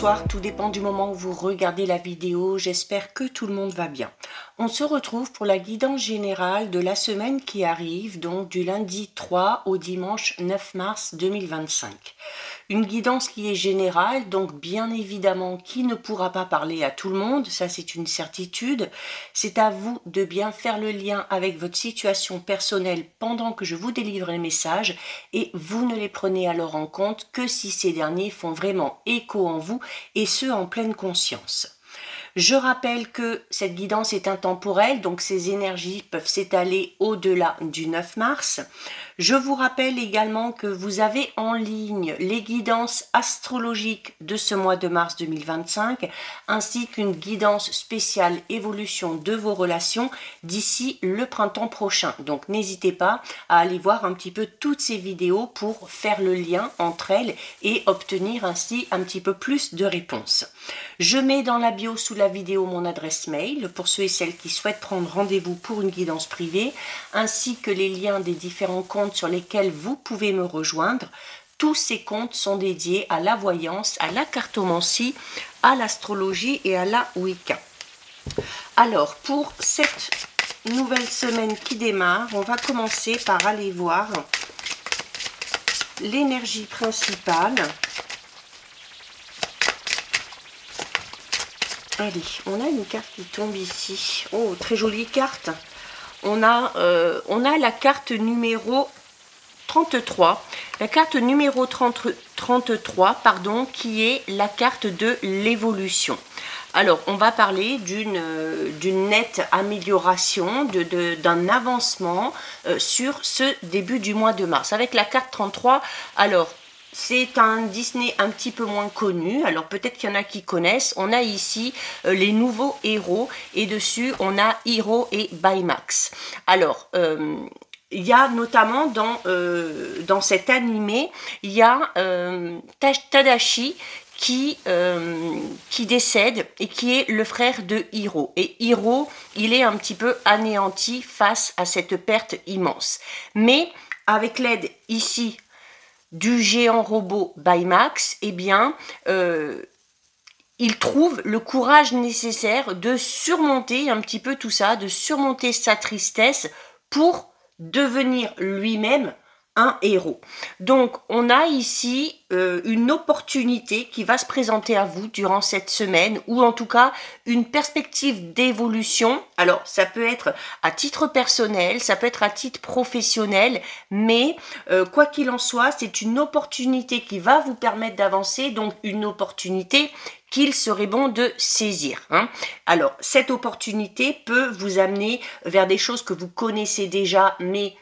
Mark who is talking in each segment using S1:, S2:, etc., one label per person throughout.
S1: bonsoir, tout dépend du moment où vous regardez la vidéo, j'espère que tout le monde va bien. On se retrouve pour la guidance générale de la semaine qui arrive, donc du lundi 3 au dimanche 9 mars 2025. Une guidance qui est générale, donc bien évidemment qui ne pourra pas parler à tout le monde, ça c'est une certitude. C'est à vous de bien faire le lien avec votre situation personnelle pendant que je vous délivre les messages et vous ne les prenez alors en compte que si ces derniers font vraiment écho en vous et ce en pleine conscience. Je rappelle que cette guidance est intemporelle, donc ces énergies peuvent s'étaler au-delà du 9 mars. Je vous rappelle également que vous avez en ligne les guidances astrologiques de ce mois de mars 2025, ainsi qu'une guidance spéciale évolution de vos relations d'ici le printemps prochain. Donc n'hésitez pas à aller voir un petit peu toutes ces vidéos pour faire le lien entre elles et obtenir ainsi un petit peu plus de réponses. Je mets dans la bio sous la vidéo mon adresse mail pour ceux et celles qui souhaitent prendre rendez-vous pour une guidance privée, ainsi que les liens des différents comptes sur lesquels vous pouvez me rejoindre. Tous ces comptes sont dédiés à la voyance, à la cartomancie, à l'astrologie et à la Wicca. Alors, pour cette nouvelle semaine qui démarre, on va commencer par aller voir l'énergie principale. Allez, on a une carte qui tombe ici. Oh, très jolie carte. On a la carte numéro 33. La carte numéro 33, pardon, qui est la carte de l'évolution. Alors, on va parler d'une nette amélioration, d'un avancement sur ce début du mois de mars. Avec la carte 33, alors, c'est un Disney un petit peu moins connu, alors peut-être qu'il y en a qui connaissent. On a ici les nouveaux héros et dessus on a Hiro et Baymax. Alors, il y a notamment dans cet animé, il y a Tadashi qui décède et qui est le frère de Hiro. Et Hiro, il est un petit peu anéanti face à cette perte immense. Mais avec l'aide ici du géant robot Baymax, eh bien, il trouve le courage nécessaire de surmonter un petit peu tout ça, de surmonter sa tristesse pour devenir lui-même un héros. Donc, on a ici une opportunité qui va se présenter à vous durant cette semaine, ou en tout cas, une perspective d'évolution. Alors, ça peut être à titre personnel, ça peut être à titre professionnel, mais quoi qu'il en soit, c'est une opportunité qui va vous permettre d'avancer, donc une opportunité qu'il serait bon de saisir. Alors, cette opportunité peut vous amener vers des choses que vous connaissez déjà, mais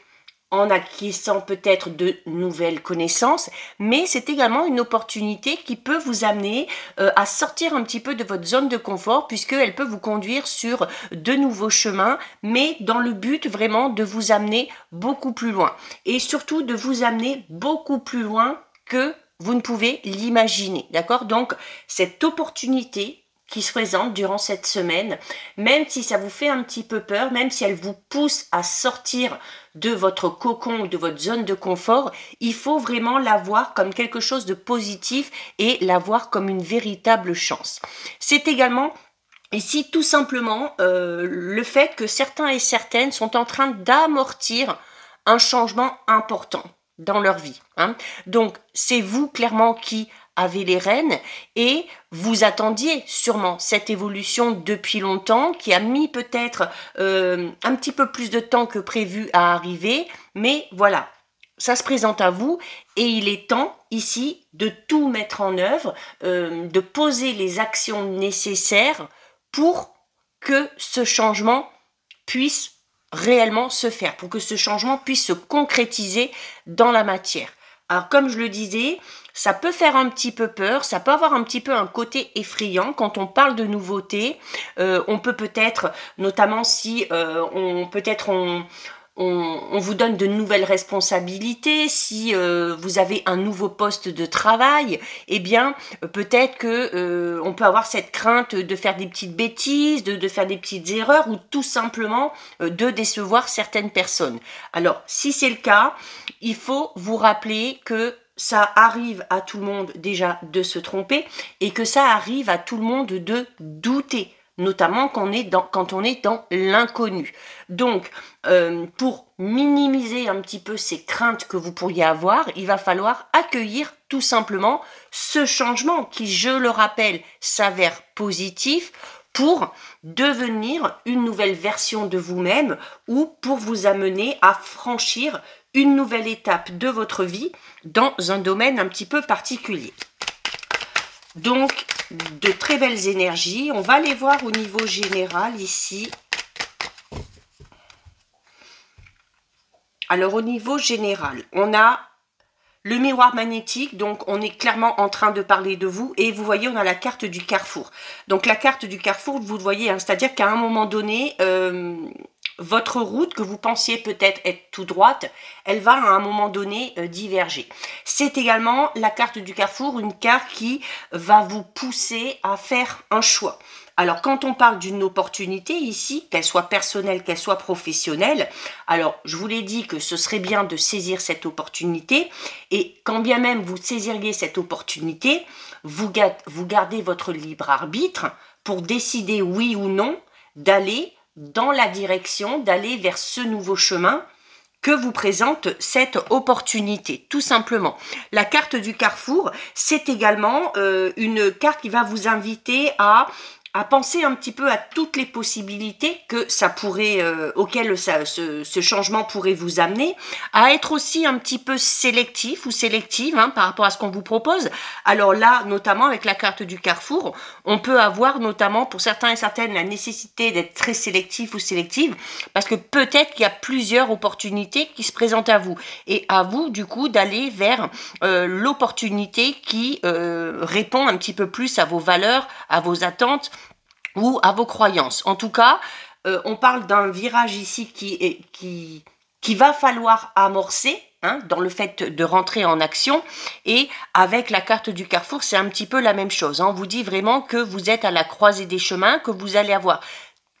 S1: en acquérant peut-être de nouvelles connaissances, mais c'est également une opportunité qui peut vous amener à sortir un petit peu de votre zone de confort, puisqu'elle peut vous conduire sur de nouveaux chemins, mais dans le but vraiment de vous amener beaucoup plus loin, et surtout de vous amener beaucoup plus loin que vous ne pouvez l'imaginer, d'accord? Donc, cette opportunité qui se présente durant cette semaine, même si ça vous fait un petit peu peur, même si elle vous pousse à sortir de votre cocon ou de votre zone de confort, il faut vraiment la voir comme quelque chose de positif et la voir comme une véritable chance. C'est également ici tout simplement le fait que certains et certaines sont en train d'amortir un changement important dans leur vie. Donc, c'est vous clairement qui avez les rênes et vous attendiez sûrement cette évolution depuis longtemps qui a mis peut-être un petit peu plus de temps que prévu à arriver, mais voilà, ça se présente à vous et il est temps ici de tout mettre en œuvre, de poser les actions nécessaires pour que ce changement puisse réellement se faire, pour que ce changement puisse se concrétiser dans la matière. Alors comme je le disais, ça peut faire un petit peu peur, ça peut avoir un petit peu un côté effrayant quand on parle de nouveautés. On peut peut-être, notamment si on vous donne de nouvelles responsabilités, si vous avez un nouveau poste de travail, eh bien peut-être que on peut avoir cette crainte de faire des petites bêtises, de faire des petites erreurs ou tout simplement de décevoir certaines personnes. Alors si c'est le cas, il faut vous rappeler que ça arrive à tout le monde déjà de se tromper et que ça arrive à tout le monde de douter, notamment quand on est dans l'inconnu. Donc, pour minimiser un petit peu ces craintes que vous pourriez avoir, il va falloir accueillir tout simplement ce changement qui, je le rappelle, s'avère positif pour devenir une nouvelle version de vous-même ou pour vous amener à franchir une nouvelle étape de votre vie dans un domaine un petit peu particulier. Donc, de très belles énergies. On va les voir au niveau général ici. Alors, au niveau général, on a le miroir magnétique, donc on est clairement en train de parler de vous. Et vous voyez, on a la carte du carrefour. Donc, la carte du carrefour, vous le voyez, hein, c'est-à-dire qu'à un moment donné, votre route que vous pensiez peut-être être tout droite, elle va à un moment donné diverger. C'est également la carte du carrefour, une carte qui va vous pousser à faire un choix. Alors, quand on parle d'une opportunité ici, qu'elle soit personnelle, qu'elle soit professionnelle, alors, je vous l'ai dit que ce serait bien de saisir cette opportunité et quand bien même vous saisiriez cette opportunité, vous gardez votre libre arbitre pour décider oui ou non d'aller dans la direction, d'aller vers ce nouveau chemin que vous présente cette opportunité, tout simplement. La carte du carrefour, c'est également une carte qui va vous inviter à penser un petit peu à toutes les possibilités que ça pourrait, auxquelles ce changement pourrait vous amener, à être aussi un petit peu sélectif ou sélective hein, par rapport à ce qu'on vous propose. Alors là, notamment avec la carte du carrefour, on peut avoir notamment pour certains et certaines la nécessité d'être très sélectif ou sélective parce que peut-être qu'il y a plusieurs opportunités qui se présentent à vous et à vous du coup d'aller vers l'opportunité qui répond un petit peu plus à vos valeurs, à vos attentes ou à vos croyances. En tout cas, on parle d'un virage ici qui va falloir amorcer hein, dans le fait de rentrer en action. Et avec la carte du carrefour, c'est un petit peu la même chose. Hein. On vous dit vraiment que vous êtes à la croisée des chemins, que vous allez avoir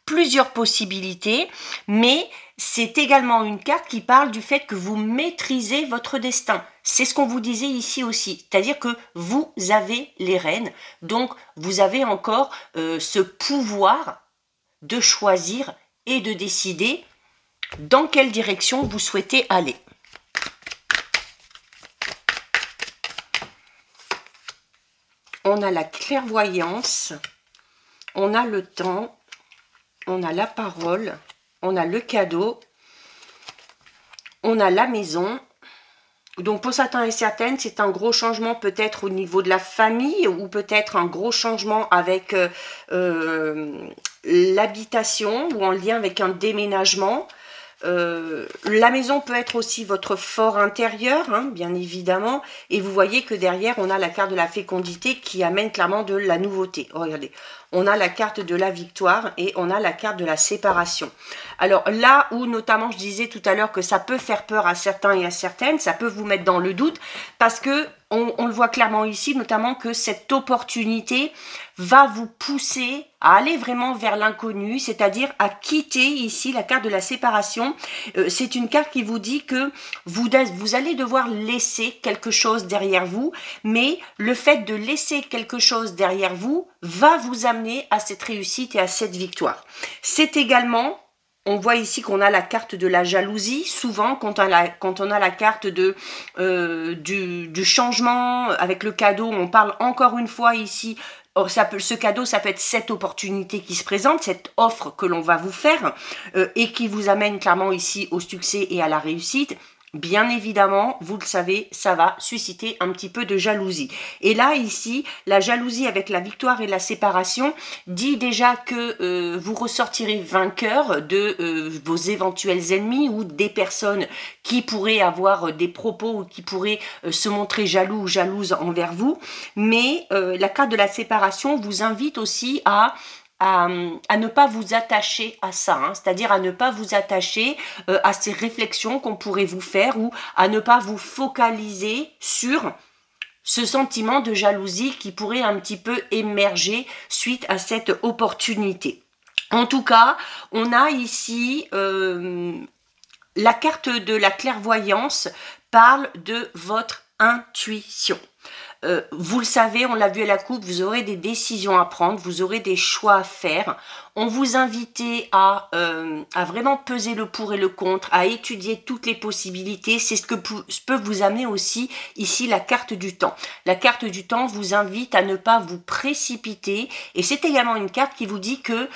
S1: plusieurs possibilités, mais c'est également une carte qui parle du fait que vous maîtrisez votre destin. C'est ce qu'on vous disait ici aussi, c'est-à-dire que vous avez les rênes, donc vous avez encore ce pouvoir de choisir et de décider dans quelle direction vous souhaitez aller. On a la clairvoyance, on a le temps, on a la parole, on a le cadeau, on a la maison. Donc pour certains et certaines, c'est un gros changement peut-être au niveau de la famille ou peut-être un gros changement avec l'habitation ou en lien avec un déménagement. La maison peut être aussi votre fort intérieur, hein, bien évidemment. Et vous voyez que derrière, on a la carte de la fécondité qui amène clairement de la nouveauté. Oh, regardez, on a la carte de la victoire et on a la carte de la séparation. Alors là où notamment je disais tout à l'heure que ça peut faire peur à certains et à certaines, ça peut vous mettre dans le doute parce que on le voit clairement ici, notamment que cette opportunité va vous pousser à aller vraiment vers l'inconnu, c'est-à-dire à quitter ici la carte de la séparation. C'est une carte qui vous dit que vous allez devoir laisser quelque chose derrière vous, mais le fait de laisser quelque chose derrière vous va vous amener à cette réussite et à cette victoire. C'est également... On voit ici qu'on a la carte de la jalousie. Souvent, quand on a la carte du changement avec le cadeau, on parle encore une fois ici. Ce cadeau, ça peut être cette opportunité qui se présente, cette offre que l'on va vous faire et qui vous amène clairement ici au succès et à la réussite. Bien évidemment, vous le savez, ça va susciter un petit peu de jalousie. Et là, ici, la jalousie avec la victoire et la séparation dit déjà que vous ressortirez vainqueur de vos éventuels ennemis ou des personnes qui pourraient avoir des propos ou qui pourraient se montrer jaloux ou jalouses envers vous. Mais la carte de la séparation vous invite aussi à ne pas vous attacher à ça, hein, c'est-à-dire à ne pas vous attacher à ces réflexions qu'on pourrait vous faire ou à ne pas vous focaliser sur ce sentiment de jalousie qui pourrait un petit peu émerger suite à cette opportunité. En tout cas, on a ici la carte de la clairvoyance parle de votre intuition. Vous le savez, on l'a vu à la coupe, vous aurez des décisions à prendre, vous aurez des choix à faire. On vous invite à vraiment peser le pour et le contre, à étudier toutes les possibilités. C'est ce que peut vous amener aussi ici la carte du temps. La carte du temps vous invite à ne pas vous précipiter et c'est également une carte qui vous dit que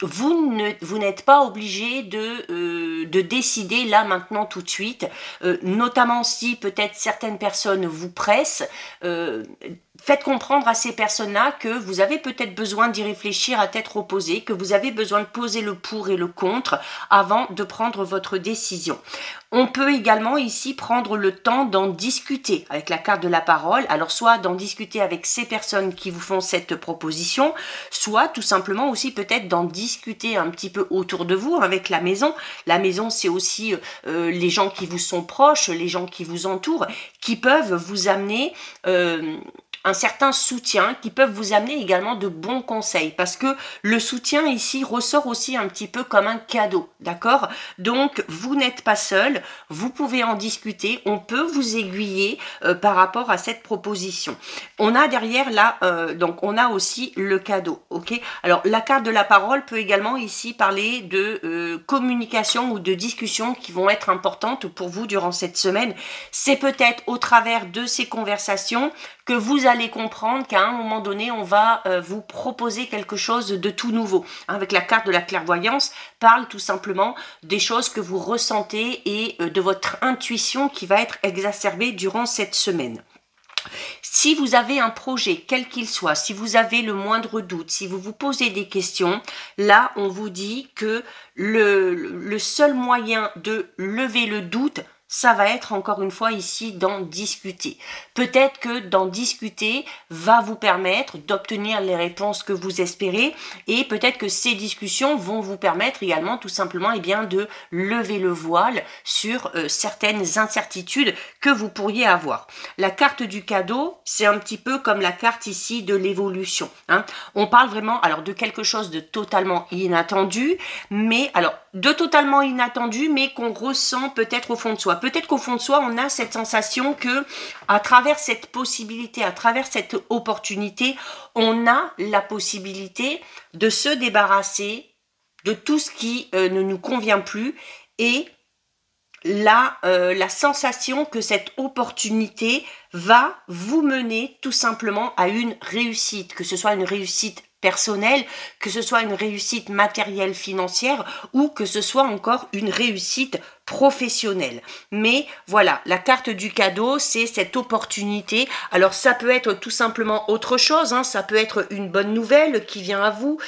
S1: vous n'êtes pas obligé de décider là maintenant tout de suite, notamment si peut-être certaines personnes vous pressent. Faites comprendre à ces personnes-là que vous avez peut-être besoin d'y réfléchir à tête reposée, que vous avez besoin de poser le pour et le contre avant de prendre votre décision. On peut également ici prendre le temps d'en discuter avec la carte de la parole, alors soit d'en discuter avec ces personnes qui vous font cette proposition, soit tout simplement aussi peut-être d'en discuter un petit peu autour de vous avec la maison. La maison, c'est aussi les gens qui vous sont proches, les gens qui vous entourent, qui peuvent vous amener un certain soutien, qui peuvent vous amener également de bons conseils, parce que le soutien ici ressort aussi un petit peu comme un cadeau, d'accord? Donc vous n'êtes pas seul, vous pouvez en discuter, on peut vous aiguiller par rapport à cette proposition. On a derrière là, donc on a aussi le cadeau, ok? Alors la carte de la parole peut également ici parler de communication ou de discussion qui vont être importantes pour vous durant cette semaine. C'est peut-être au travers de ces conversations que vous allez comprendre qu'à un moment donné, on va vous proposer quelque chose de tout nouveau. Avec la carte de la clairvoyance, parle tout simplement des choses que vous ressentez et de votre intuition qui va être exacerbée durant cette semaine. Si vous avez un projet, quel qu'il soit, si vous avez le moindre doute, si vous vous posez des questions, là, on vous dit que le seul moyen de lever le doute, ça va être encore une fois ici d'en discuter. Peut-être que d'en discuter va vous permettre d'obtenir les réponses que vous espérez et peut-être que ces discussions vont vous permettre également tout simplement de lever le voile sur certaines incertitudes que vous pourriez avoir. La carte du cadeau, c'est un petit peu comme la carte ici de l'évolution. On parle vraiment alors de quelque chose de totalement inattendu, mais alors de totalement inattendu, mais qu'on ressent peut-être au fond de soi. Peut-être qu'au fond de soi, on a cette sensation que, à travers cette possibilité, à travers cette opportunité, on a la possibilité de se débarrasser de tout ce qui ne nous convient plus et la sensation que cette opportunité va vous mener tout simplement à une réussite, que ce soit une réussite personnelle, que ce soit une réussite matérielle financière ou que ce soit encore une réussite professionnelle. Mais voilà, la carte du cadeau, c'est cette opportunité. Alors ça peut être tout simplement autre chose, ça peut être une bonne nouvelle qui vient à vous,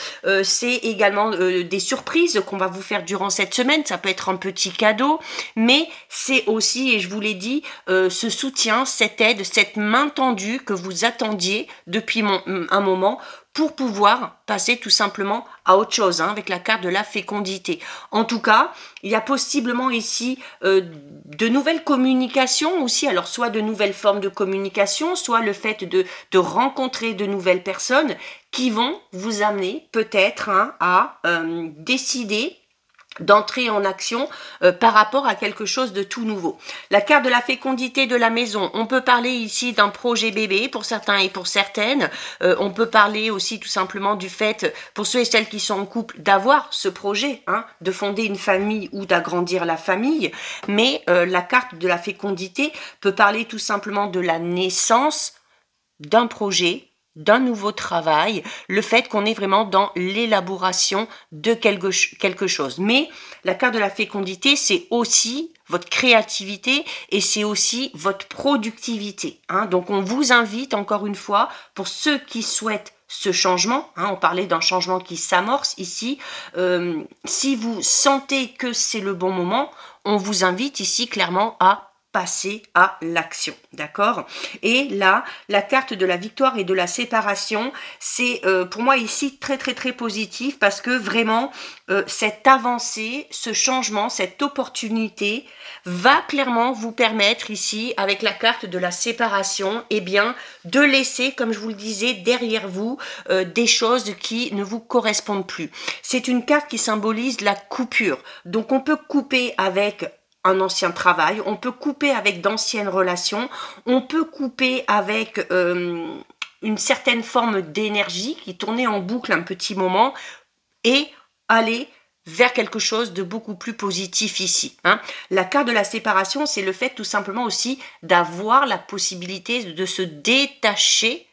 S1: c'est également des surprises qu'on va vous faire durant cette semaine, ça peut être un petit cadeau, mais c'est aussi, et je vous l'ai dit, ce soutien, cette aide, cette main tendue que vous attendiez depuis un moment pour pouvoir passer tout simplement à autre chose, avec la carte de la fécondité. En tout cas, il y a possiblement ici de nouvelles communications aussi, alors soit de nouvelles formes de communication, soit le fait de rencontrer de nouvelles personnes qui vont vous amener peut-être à décider d'entrer en action par rapport à quelque chose de tout nouveau. La carte de la fécondité de la maison, on peut parler ici d'un projet bébé pour certains et pour certaines. On peut parler aussi tout simplement du fait, pour ceux et celles qui sont en couple, d'avoir ce projet, de fonder une famille ou d'agrandir la famille. Mais la carte de la fécondité peut parler tout simplement de la naissance d'un projet, d'un nouveau travail, le fait qu'on est vraiment dans l'élaboration de quelque chose. Mais la carte de la fécondité, c'est aussi votre créativité et c'est aussi votre productivité. Donc on vous invite encore une fois, pour ceux qui souhaitent ce changement, on parlait d'un changement qui s'amorce ici, si vous sentez que c'est le bon moment, on vous invite ici clairement à passer à l'action, d'accord? Et là, la carte de la victoire et de la séparation, c'est pour moi ici très très très positif parce que vraiment cette avancée, ce changement, cette opportunité va clairement vous permettre ici, avec la carte de la séparation, de laisser, comme je vous le disais, derrière vous des choses qui ne vous correspondent plus. C'est une carte qui symbolise la coupure. Donc on peut couper avec un ancien travail, on peut couper avec d'anciennes relations, on peut couper avec une certaine forme d'énergie qui tournait en boucle un petit moment et aller vers quelque chose de beaucoup plus positif ici. Hein. La carte de la séparation, c'est le fait tout simplement aussi d'avoir la possibilité de se détacher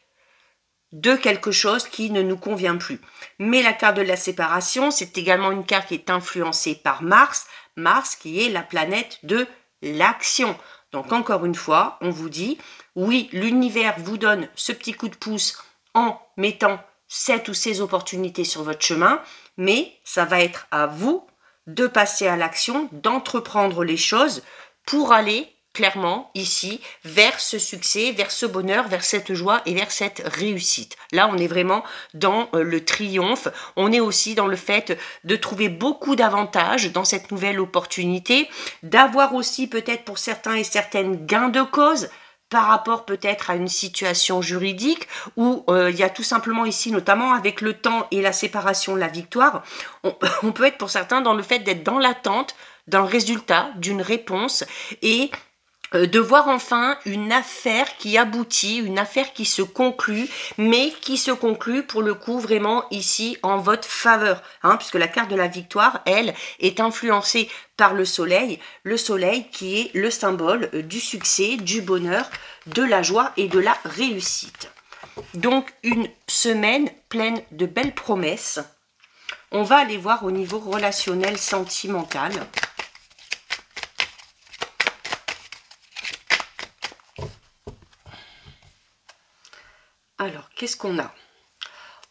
S1: de quelque chose qui ne nous convient plus. Mais la carte de la séparation, c'est également une carte qui est influencée par Mars, Mars qui est la planète de l'action. Donc encore une fois, on vous dit, oui, l'univers vous donne ce petit coup de pouce en mettant cette ou ces opportunités sur votre chemin, mais ça va être à vous de passer à l'action, d'entreprendre les choses pour aller clairement ici vers ce succès, vers ce bonheur, vers cette joie et vers cette réussite. Là, on est vraiment dans le triomphe. On est aussi dans le fait de trouver beaucoup d'avantages dans cette nouvelle opportunité, d'avoir aussi peut-être pour certains et certaines gains de cause par rapport peut-être à une situation juridique où il y a tout simplement ici, notamment avec le temps et la séparation, la victoire, on peut être pour certains dans le fait d'être dans l'attente d'un résultat, d'une réponse et de voir enfin une affaire qui aboutit, une affaire qui se conclut, mais qui se conclut pour le coup vraiment ici en votre faveur, hein, puisque la carte de la victoire, elle, est influencée par le soleil qui est le symbole du succès, du bonheur, de la joie et de la réussite. Donc une semaine pleine de belles promesses. On va aller voir au niveau relationnel, sentimental. Alors, qu'est-ce qu'on a?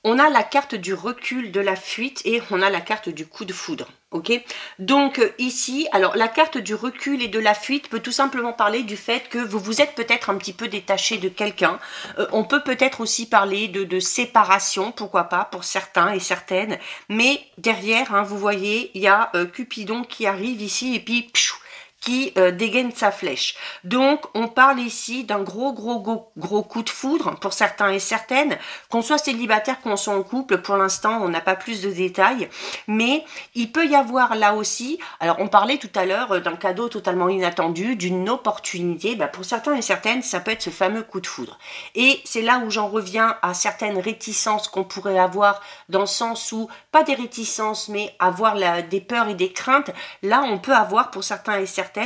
S1: On a la carte du recul, de la fuite et on a la carte du coup de foudre. Ok? Donc ici, alors la carte du recul et de la fuite peut tout simplement parler du fait que vous vous êtes peut-être un petit peu détaché de quelqu'un. On peut peut-être aussi parler de séparation, pourquoi pas, pour certains et certaines. Mais derrière, hein, vous voyez, il y a Cupidon qui arrive ici et puis pfiou, qui dégaine sa flèche. Donc, on parle ici d'un gros coup de foudre pour certains et certaines, qu'on soit célibataire, qu'on soit en couple, pour l'instant, on n'a pas plus de détails, mais il peut y avoir là aussi, alors on parlait tout à l'heure d'un cadeau totalement inattendu, d'une opportunité, pour certains et certaines, ça peut être ce fameux coup de foudre. Et c'est là où j'en reviens à certaines réticences qu'on pourrait avoir, dans le sens où, pas des réticences, mais avoir des peurs et des craintes, là on peut avoir pour certains et certaines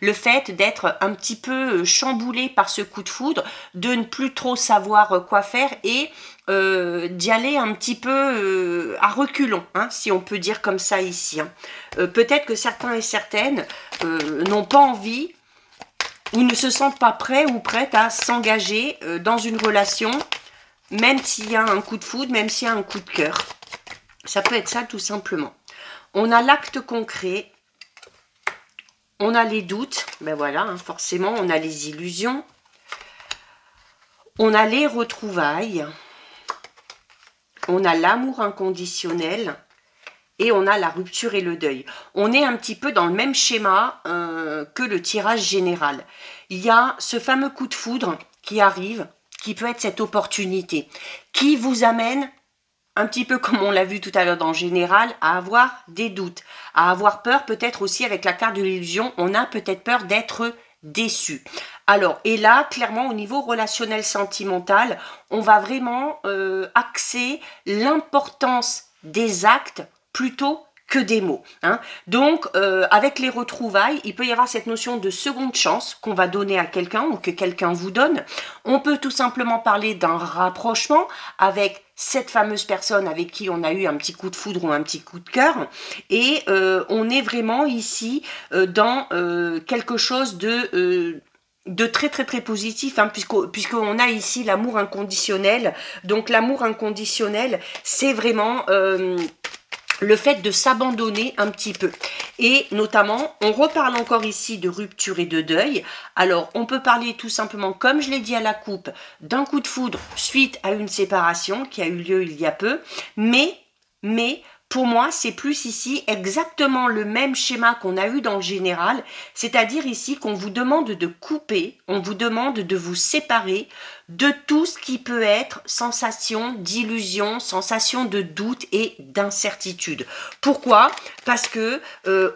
S1: le fait d'être un petit peu chamboulé par ce coup de foudre, de ne plus trop savoir quoi faire et d'y aller un petit peu à reculons, hein, si on peut dire comme ça ici. Hein. Peut-être que certains et certaines n'ont pas envie ou ne se sentent pas prêts ou prêtes à s'engager dans une relation, même s'il y a un coup de foudre, même s'il y a un coup de cœur. Ça peut être ça tout simplement. On a l'acte concret. On a les doutes, ben voilà, hein, forcément, on a les illusions. On a les retrouvailles. On a l'amour inconditionnel. Et on a la rupture et le deuil. On est un petit peu dans le même schéma que le tirage général. Il y a ce fameux coup de foudre qui arrive, qui peut être cette opportunité, qui vous amène un petit peu comme on l'a vu tout à l'heure dans le général, à avoir des doutes, à avoir peur peut-être aussi avec la carte de l'illusion, on a peut-être peur d'être déçu. Alors, et là, clairement, au niveau relationnel sentimental, on va vraiment axer l'importance des actes plutôt que des mots. Hein. Donc, avec les retrouvailles, il peut y avoir cette notion de seconde chance qu'on va donner à quelqu'un ou que quelqu'un vous donne. On peut tout simplement parler d'un rapprochement avec cette fameuse personne avec qui on a eu un petit coup de foudre ou un petit coup de cœur. Et on est vraiment ici dans quelque chose de très positif, hein, puisqu'on a ici l'amour inconditionnel. Donc l'amour inconditionnel, c'est vraiment le fait de s'abandonner un petit peu. Et notamment, on reparle encore ici de rupture et de deuil. Alors, on peut parler tout simplement, comme je l'ai dit à la coupe, d'un coup de foudre suite à une séparation qui a eu lieu il y a peu, mais pour moi, c'est plus ici exactement le même schéma qu'on a eu dans le général, c'est-à-dire ici qu'on vous demande de couper, on vous demande de vous séparer de tout ce qui peut être sensation d'illusion, sensation de doute et d'incertitude. Pourquoi? Parce que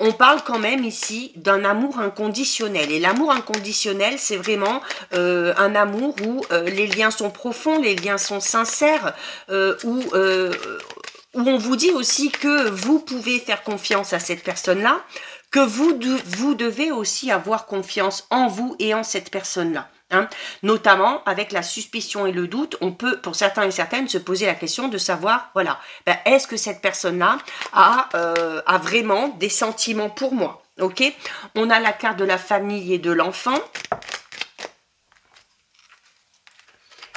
S1: on parle quand même ici d'un amour inconditionnel. Et l'amour inconditionnel, c'est vraiment un amour où les liens sont profonds, les liens sont sincères, où on vous dit aussi que vous pouvez faire confiance à cette personne-là, que vous devez aussi avoir confiance en vous et en cette personne-là. Hein. Notamment avec la suspicion et le doute, on peut, pour certains et certaines, se poser la question de savoir, voilà, ben, est-ce que cette personne-là a vraiment des sentiments pour moi? Ok. On a la carte de la famille et de l'enfant.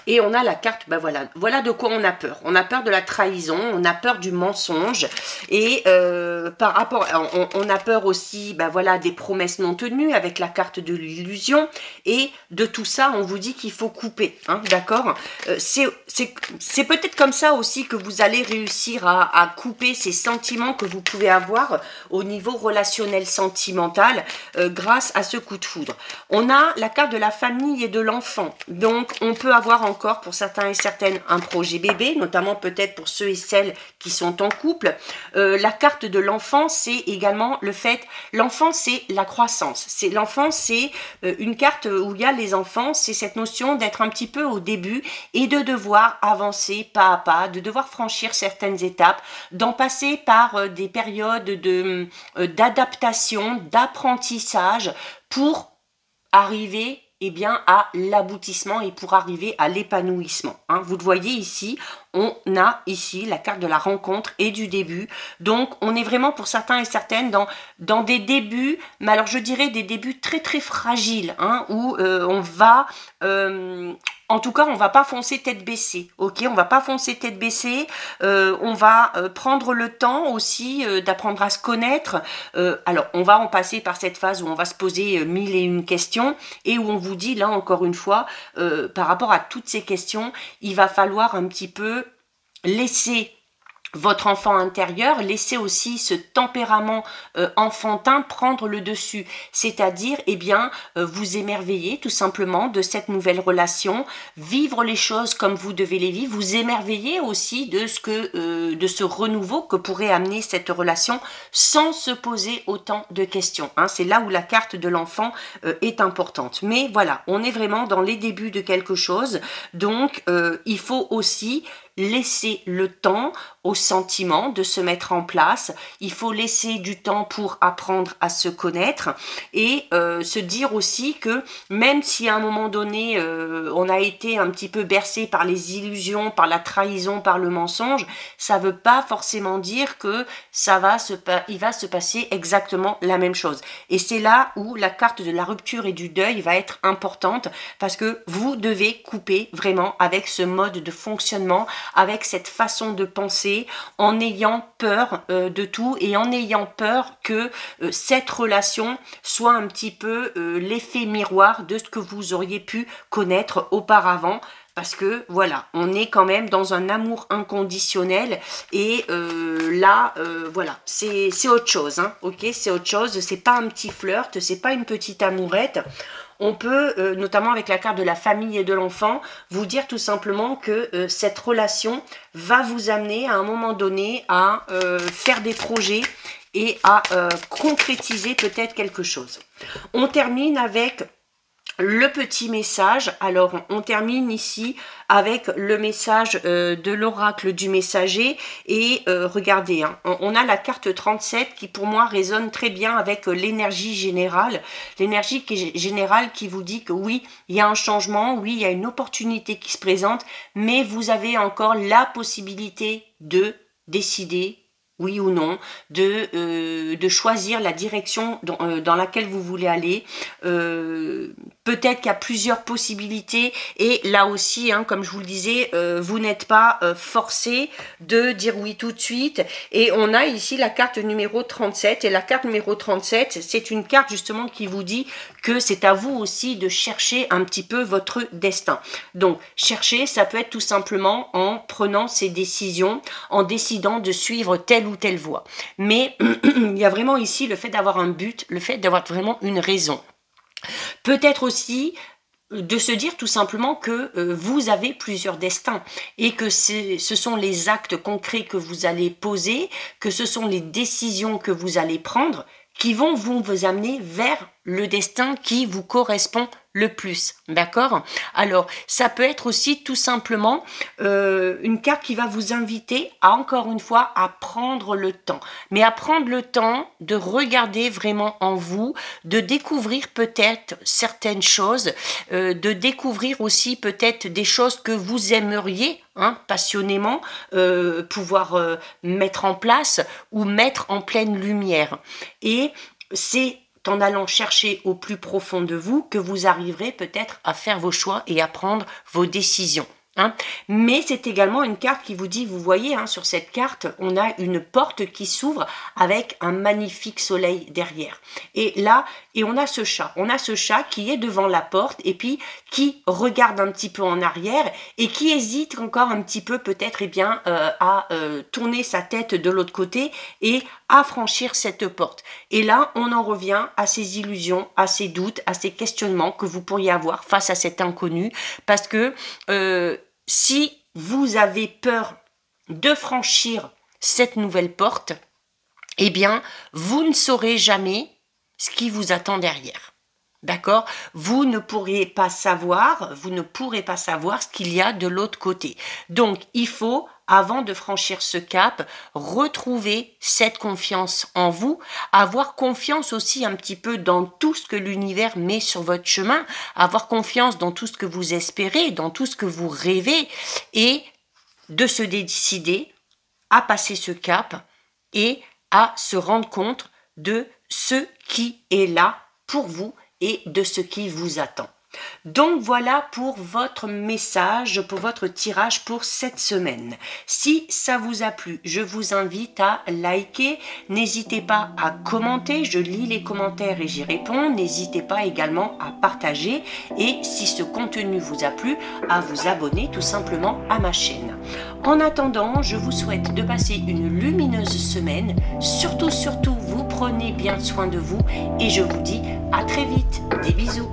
S1: Et on a la carte, ben voilà de quoi on a peur. On a peur de la trahison, on a peur du mensonge. Et par rapport, on a peur aussi, ben voilà, des promesses non tenues avec la carte de l'illusion. Et de tout ça, on vous dit qu'il faut couper, hein, d'accord? C'est peut-être comme ça aussi que vous allez réussir à couper ces sentiments que vous pouvez avoir au niveau relationnel sentimental grâce à ce coup de foudre. On a la carte de la famille et de l'enfant. Donc, on peut avoir encore pour certains et certaines un projet bébé, notamment peut-être pour ceux et celles qui sont en couple. La carte de l'enfant, c'est également le fait, l'enfant c'est la croissance. L'enfant c'est une carte où il y a les enfants, c'est cette notion d'être un petit peu au début et de devoir avancer pas à pas, de devoir franchir certaines étapes, d'en passer par des périodes d'adaptation, d'apprentissage pour arriver bien, à l'aboutissement et pour arriver à l'épanouissement. Hein. Vous le voyez ici, on a ici la carte de la rencontre et du début. Donc, on est vraiment pour certains et certaines dans des débuts, mais alors je dirais des débuts très très fragiles, hein, où on va... en tout cas, on va pas foncer tête baissée, ok? On va pas foncer tête baissée, on va prendre le temps aussi d'apprendre à se connaître. Alors, on va en passer par cette phase où on va se poser mille et une questions et où on vous dit, là, encore une fois, par rapport à toutes ces questions, il va falloir un petit peu laisser votre enfant intérieur, laissez aussi ce tempérament enfantin prendre le dessus, c'est-à-dire eh bien vous émerveiller tout simplement de cette nouvelle relation, vivre les choses comme vous devez les vivre, vous émerveiller aussi de ce renouveau que pourrait amener cette relation sans se poser autant de questions. Hein. C'est là où la carte de l'enfant est importante. Mais voilà, on est vraiment dans les débuts de quelque chose, donc il faut aussi laisser le temps aux sentiments de se mettre en place. Il faut laisser du temps pour apprendre à se connaître et se dire aussi que même si à un moment donné on a été un petit peu bercé par les illusions, par la trahison, par le mensonge, ça veut pas forcément dire que il va se passer exactement la même chose. Et c'est là où la carte de la rupture et du deuil va être importante parce que vous devez couper vraiment avec ce mode de fonctionnement, avec cette façon de penser, en ayant peur de tout et en ayant peur que cette relation soit un petit peu l'effet miroir de ce que vous auriez pu connaître auparavant. Parce que voilà, on est quand même dans un amour inconditionnel et là, voilà, c'est autre chose, hein, ok, c'est autre chose, c'est pas un petit flirt, c'est pas une petite amourette. On peut, notamment avec la carte de la famille et de l'enfant, vous dire tout simplement que cette relation va vous amener à un moment donné à faire des projets et à concrétiser peut-être quelque chose. On termine avec le petit message. Alors, on termine ici avec le message de l'oracle du messager. Et regardez, hein, on a la carte 37 qui pour moi résonne très bien avec l'énergie générale. L'énergie générale qui vous dit que oui, il y a un changement, oui, il y a une opportunité qui se présente, mais vous avez encore la possibilité de décider, oui ou non, de choisir la direction dans laquelle vous voulez aller. Peut-être qu'il y a plusieurs possibilités et là aussi, hein, comme je vous le disais, vous n'êtes pas forcé de dire oui tout de suite. Et on a ici la carte numéro 37 et la carte numéro 37, c'est une carte justement qui vous dit que c'est à vous aussi de chercher un petit peu votre destin. Donc, chercher, ça peut être tout simplement en prenant ces décisions, en décidant de suivre telle ou telle voie. Mais il y a vraiment ici le fait d'avoir un but, le fait d'avoir vraiment une raison. Peut-être aussi de se dire tout simplement que vous avez plusieurs destins et que ce sont les actes concrets que vous allez poser, que ce sont les décisions que vous allez prendre qui vont vous amener vers le destin qui vous correspond le plus, d'accord? Alors, ça peut être aussi tout simplement une carte qui va vous inviter à, encore une fois, à prendre le temps. Mais à prendre le temps de regarder vraiment en vous, de découvrir peut-être certaines choses, de découvrir aussi peut-être des choses que vous aimeriez, passionnément, pouvoir mettre en place ou mettre en pleine lumière. Et c'est en allant chercher au plus profond de vous que vous arriverez peut-être à faire vos choix et à prendre vos décisions. Mais c'est également une carte qui vous dit, vous voyez, sur cette carte, on a une porte qui s'ouvre avec un magnifique soleil derrière. Et là, on a ce chat qui est devant la porte et puis qui regarde un petit peu en arrière et qui hésite encore un petit peu peut-être à tourner sa tête de l'autre côté et à franchir cette porte. Et là, on en revient à ces illusions, à ces doutes, à ces questionnements que vous pourriez avoir face à cet inconnu, parce que si vous avez peur de franchir cette nouvelle porte, eh bien, vous ne saurez jamais ce qui vous attend derrière. D'accord? Vous ne pourrez pas savoir ce qu'il y a de l'autre côté. Donc, il faut, avant de franchir ce cap, retrouver cette confiance en vous, avoir confiance aussi un petit peu dans tout ce que l'univers met sur votre chemin, avoir confiance dans tout ce que vous espérez, dans tout ce que vous rêvez, et de se décider à passer ce cap et à se rendre compte de ce qui est là pour vous et de ce qui vous attend. Donc voilà pour votre message, pour votre tirage pour cette semaine. Si ça vous a plu, je vous invite à liker, n'hésitez pas à commenter, je lis les commentaires et j'y réponds, n'hésitez pas également à partager et si ce contenu vous a plu, à vous abonner tout simplement à ma chaîne. En attendant, je vous souhaite de passer une lumineuse semaine, surtout vous prenez bien soin de vous et je vous dis à très vite, des bisous.